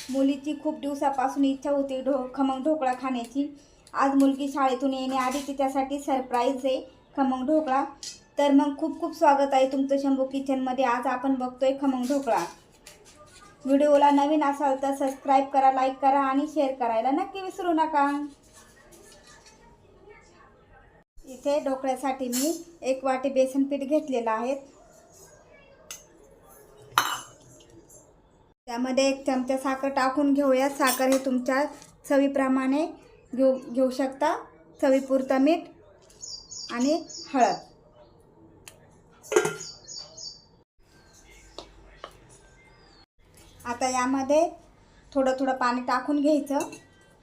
मुलीची खूप दिवसापासून इच्छा होती खमंग ढोकळा खाण्याची। आज मुलगी शाळेतून येण्याआधी तिच्यासाठी सरप्राईज आहे खमंग ढोकळा। तर मग खूप खूप स्वागत आहे तुमचं शंभू किचनमध्ये। आज आपण बघतोय खमंग ढोकळा। व्हिडिओला नवीन असाल तर सबस्क्राईब करा, लाईक करा आणि शेअर करायला नक्की विसरू नका। इथे ढोकळ्यासाठी मी 1 वाटी बेसन पीठ घेतलेलं आहे। त्यामध्ये 1 चमचा साखर टाकून घेऊया। साखर हे तुमच्या चवीप्रमाणे घेऊ शकता। चवीपुरतं मीठ आणि हळद। आता यामध्ये थोडं थोडं पाणी टाकून घ्यायचं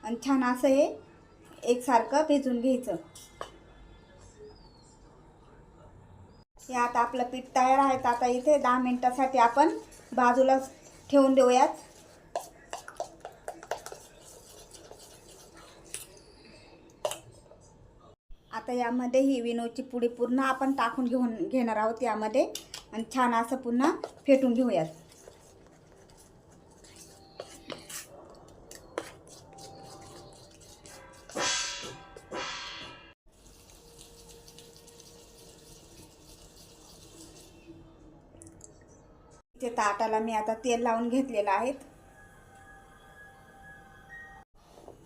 आणि छान असं हे एकसारखं भिजवून घ्यायचं। हे आता आपलं पीठ तयार आहे। आता इथे 10 मिनिटासाठी आपण बाजूला ठेवून देऊयात। आता यामध्ये ही विनोची पुडी पूर्ण आपण टाकून घेणार आहोत यामध्ये आणि छान असं पुन्हा फेटून घेऊयात। इथे ताटाला मी आता तेल लावून घेतलेलं आहे।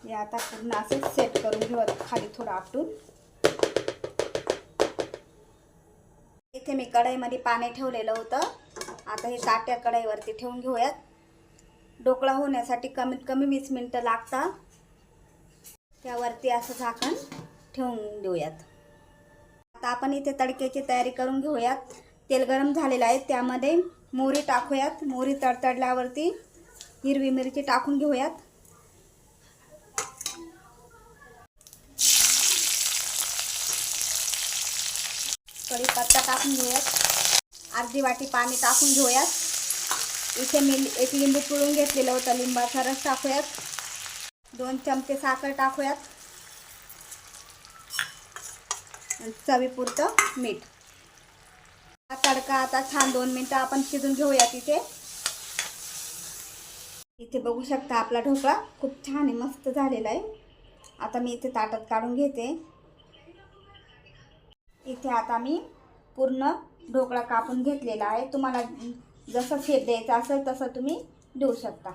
हे आता पूर्ण असं सेट करून घेऊयात खाली थोडं आपटून। इथे मी कढईमध्ये पाणी ठेवलेलं होतं। आता हे ताट्या कढईवरती ठेवून घेऊयात। ढोकळा होण्यासाठी कमीत कमी 20 मिनिटं लागतात। त्यावरती असं झाकण ठेवून देऊयात। आता आपण इथे तडक्याची तयारी करून घेऊयात। तेल गरम झालेलं आहे, त्यामध्ये मोहरी टाकूयात। मोहरी तडतडल्यावरती हिरवी मिरची टाकून घेऊयात। कढीपत्ता टाकून घेऊयात। अर्धी वाटी पाणी टाकून घेऊयात। इथे मी 1 लिंबू पिळून घेतलेलं होतं, लिंबाचा रस टाकूयात। 2 चमचे साखर टाकूयात। चवीपुरतं मीठ। हा तडका आता छान 2 मिनिटं आपण शिजून घेऊयात। इथे बघू शकता आपला ढोकळा खूप छान आहे, मस्त झालेला आहे। आता मी इथे ताटात काढून घेते। इथे आता मी पूर्ण ढोकळा कापून घेतलेला आहे। तुम्हाला जसं शेप द्यायचा असेल तसं तुम्ही देऊ शकता।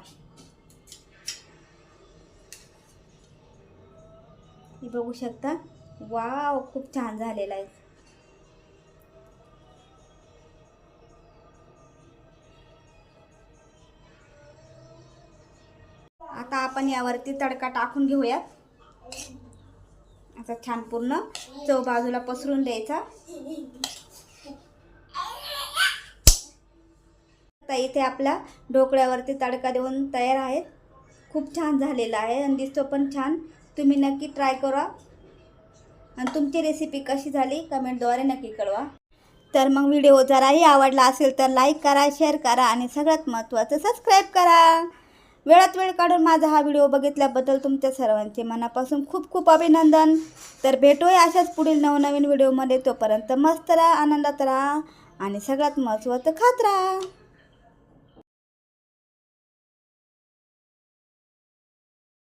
हे बघू शकता, वाव, खूप छान झालेला आहे। आता आपण यावरती तडका टाकून घेऊयात। आता छान पूर्ण चव बाजूला पसरून द्यायचा। आता इथे आपल्या ढोकळ्यावरती तडका देऊन तयार आहे। खूप छान झालेला आहे आणि दिसतो पण छान। तुम्ही नक्की ट्राय करा आणि तुमची रेसिपी कशी झाली कमेंटद्वारे नक्की कळवा। तर मग व्हिडिओ जराही आवडला असेल तर लाईक करा, शेअर करा आणि सगळ्यात महत्त्वाचं सबस्क्राईब करा। वेळात वेळ काढून माझा हा व्हिडिओ बघितल्याबद्दल तुमच्या सर्वांचे मनापासून खूप खूप अभिनंदन। तर भेटूया अशाच पुढील नवनवीन व्हिडिओमध्ये। तोपर्यंत मस्त राहा, आनंदात राहा आणि सगळ्यात महत्त्वाचं खात राहा।